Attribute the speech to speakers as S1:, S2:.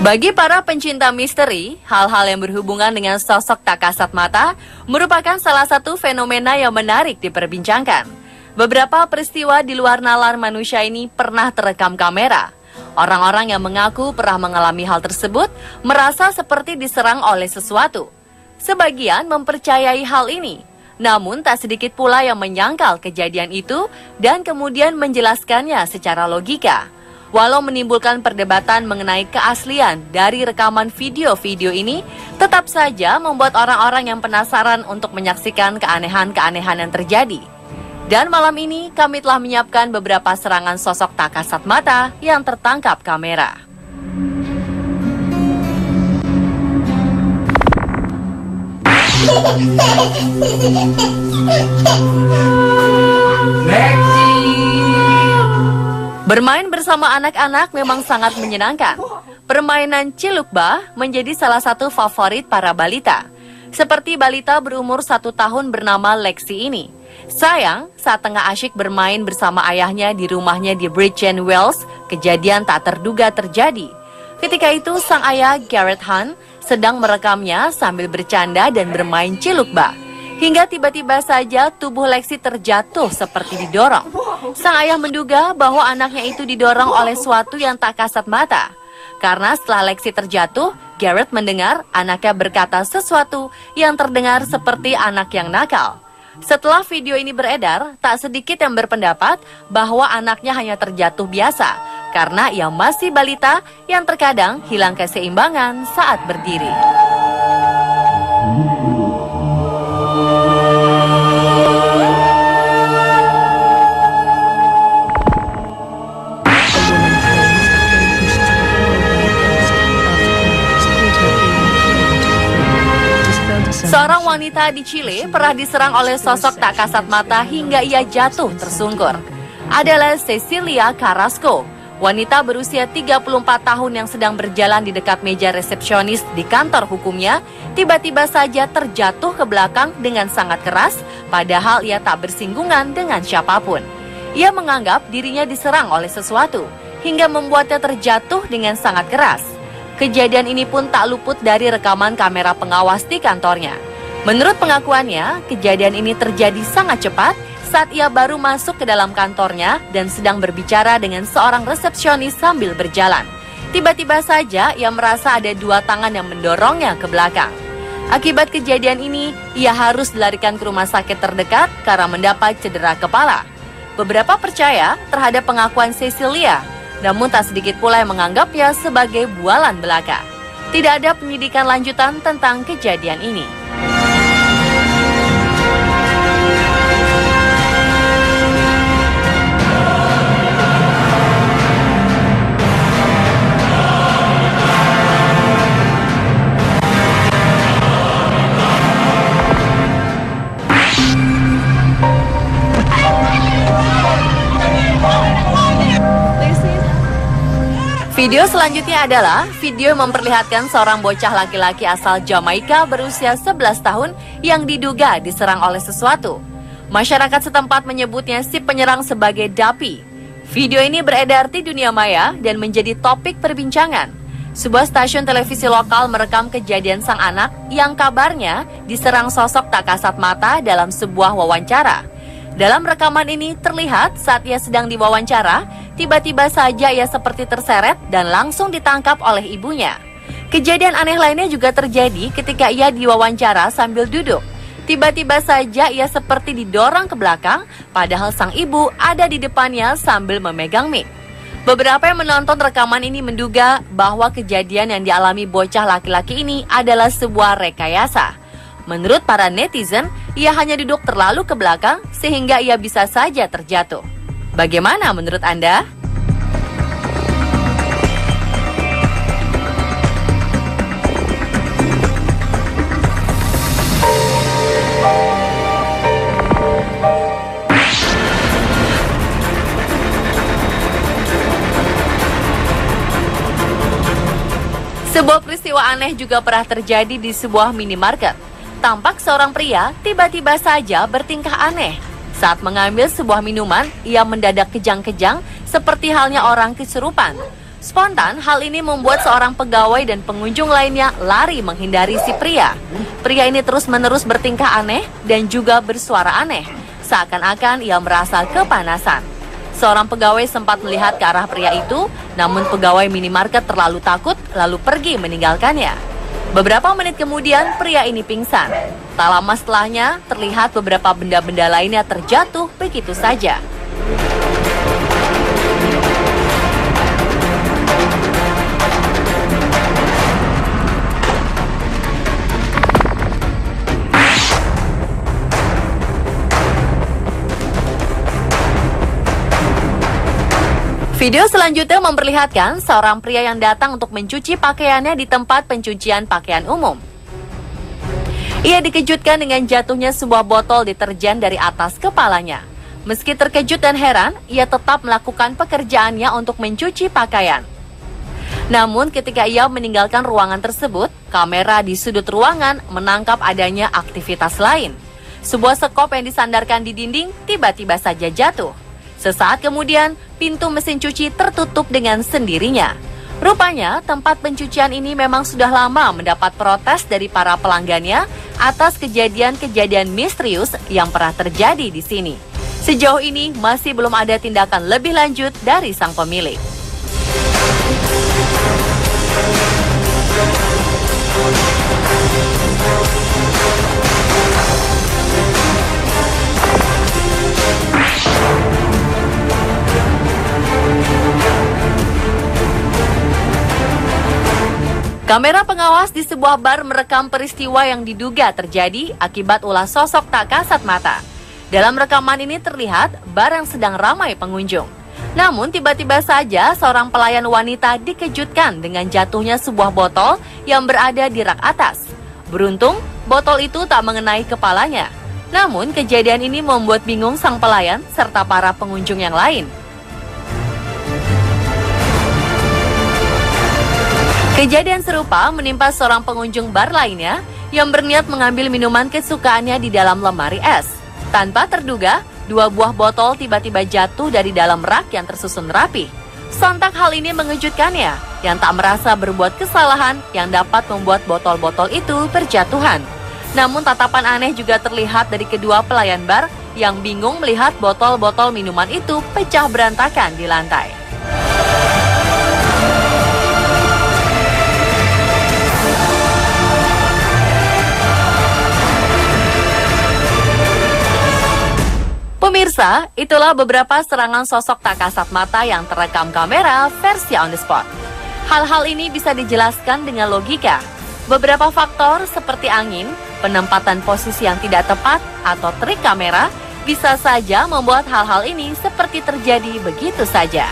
S1: Bagi para pencinta misteri, hal-hal yang berhubungan dengan sosok tak kasat mata merupakan salah satu fenomena yang menarik diperbincangkan. Beberapa peristiwa di luar nalar manusia ini pernah terekam kamera. Orang-orang yang mengaku pernah mengalami hal tersebut merasa seperti diserang oleh sesuatu. Sebagian mempercayai hal ini, namun tak sedikit pula yang menyangkal kejadian itu dan kemudian menjelaskannya secara logika. Walau menimbulkan perdebatan mengenai keaslian dari rekaman video-video ini, tetap saja membuat orang-orang yang penasaran untuk menyaksikan keanehan-keanehan yang terjadi. Dan malam ini kami telah menyiapkan beberapa serangan sosok tak kasat mata yang tertangkap kamera. Bermain bersama anak-anak memang sangat menyenangkan. Permainan cilukba menjadi salah satu favorit para balita. Seperti balita berumur 1 tahun bernama Lexi ini. Sayang, saat tengah asyik bermain bersama ayahnya di rumahnya di Bridgend, Wales, kejadian tak terduga terjadi. Ketika itu sang ayah Gareth Hunt sedang merekamnya sambil bercanda dan bermain cilukba. Hingga tiba-tiba saja tubuh Lexi terjatuh seperti didorong. Sang ayah menduga bahwa anaknya itu didorong oleh sesuatu yang tak kasat mata. Karena setelah Lexi terjatuh, Gareth mendengar anaknya berkata sesuatu yang terdengar seperti anak yang nakal. Setelah video ini beredar, tak sedikit yang berpendapat bahwa anaknya hanya terjatuh biasa karena ia masih balita yang terkadang hilang keseimbangan saat berdiri. Seorang wanita di Chile pernah diserang oleh sosok tak kasat mata hingga ia jatuh tersungkur. Adalah Cecilia Carrasco, wanita berusia 34 tahun yang sedang berjalan di dekat meja resepsionis di kantor hukumnya, tiba-tiba saja terjatuh ke belakang dengan sangat keras, padahal ia tak bersinggungan dengan siapapun. Ia menganggap dirinya diserang oleh sesuatu, hingga membuatnya terjatuh dengan sangat keras. Kejadian ini pun tak luput dari rekaman kamera pengawas di kantornya. Menurut pengakuannya, kejadian ini terjadi sangat cepat saat ia baru masuk ke dalam kantornya dan sedang berbicara dengan seorang resepsionis sambil berjalan. Tiba-tiba saja ia merasa ada 2 tangan yang mendorongnya ke belakang. Akibat kejadian ini, ia harus dilarikan ke rumah sakit terdekat karena mendapat cedera kepala. Beberapa percaya terhadap pengakuan Cecilia, namun tak sedikit pula yang menganggapnya sebagai bualan belaka. Tidak ada penyidikan lanjutan tentang kejadian ini. Video selanjutnya adalah video memperlihatkan seorang bocah laki-laki asal Jamaika berusia 11 tahun yang diduga diserang oleh sesuatu. Masyarakat setempat menyebutnya si penyerang sebagai Dapi. Video ini beredar di dunia maya dan menjadi topik perbincangan. Sebuah stasiun televisi lokal merekam kejadian sang anak yang kabarnya diserang sosok tak kasat mata dalam sebuah wawancara. Dalam rekaman ini terlihat saat ia sedang diwawancara, tiba-tiba saja ia seperti terseret dan langsung ditangkap oleh ibunya. Kejadian aneh lainnya juga terjadi ketika ia diwawancara sambil duduk. Tiba-tiba saja ia seperti didorong ke belakang, padahal sang ibu ada di depannya sambil memegang mic. Beberapa yang menonton rekaman ini menduga bahwa kejadian yang dialami bocah laki-laki ini adalah sebuah rekayasa. Menurut para netizen, ia hanya duduk terlalu ke belakang sehingga ia bisa saja terjatuh. Bagaimana menurut Anda? Sebuah peristiwa aneh juga pernah terjadi di sebuah minimarket. Tampak seorang pria tiba-tiba saja bertingkah aneh. Saat mengambil sebuah minuman, ia mendadak kejang-kejang seperti halnya orang kesurupan. Spontan, hal ini membuat seorang pegawai dan pengunjung lainnya lari menghindari si pria. Pria ini terus-menerus bertingkah aneh dan juga bersuara aneh, seakan-akan ia merasa kepanasan. Seorang pegawai sempat melihat ke arah pria itu, namun pegawai minimarket terlalu takut lalu pergi meninggalkannya. Beberapa menit kemudian, pria ini pingsan. Tak lama setelahnya, terlihat beberapa benda-benda lainnya terjatuh begitu saja. Video selanjutnya memperlihatkan seorang pria yang datang untuk mencuci pakaiannya di tempat pencucian pakaian umum. Ia dikejutkan dengan jatuhnya sebuah botol deterjen dari atas kepalanya. Meski terkejut dan heran, ia tetap melakukan pekerjaannya untuk mencuci pakaian. Namun ketika ia meninggalkan ruangan tersebut, kamera di sudut ruangan menangkap adanya aktivitas lain. Sebuah sekop yang disandarkan di dinding tiba-tiba saja jatuh. Sesaat kemudian, pintu mesin cuci tertutup dengan sendirinya. Rupanya, tempat pencucian ini memang sudah lama mendapat protes dari para pelanggannya atas kejadian-kejadian misterius yang pernah terjadi di sini. Sejauh ini, masih belum ada tindakan lebih lanjut dari sang pemilik. Kamera pengawas di sebuah bar merekam peristiwa yang diduga terjadi akibat ulah sosok tak kasat mata. Dalam rekaman ini terlihat bar yang sedang ramai pengunjung. Namun tiba-tiba saja seorang pelayan wanita dikejutkan dengan jatuhnya sebuah botol yang berada di rak atas. Beruntung, botol itu tak mengenai kepalanya. Namun kejadian ini membuat bingung sang pelayan serta para pengunjung yang lain. Kejadian serupa menimpa seorang pengunjung bar lainnya yang berniat mengambil minuman kesukaannya di dalam lemari es. Tanpa terduga, 2 buah botol tiba-tiba jatuh dari dalam rak yang tersusun rapi. Sontak hal ini mengejutkannya, yang tak merasa berbuat kesalahan yang dapat membuat botol-botol itu berjatuhan. Namun tatapan aneh juga terlihat dari kedua pelayan bar yang bingung melihat botol-botol minuman itu pecah berantakan di lantai. Pemirsa, itulah beberapa serangan sosok tak kasat mata yang terekam kamera versi on the spot. Hal-hal ini bisa dijelaskan dengan logika. Beberapa faktor seperti angin, penempatan posisi yang tidak tepat, atau trik kamera bisa saja membuat hal-hal ini seperti terjadi begitu saja.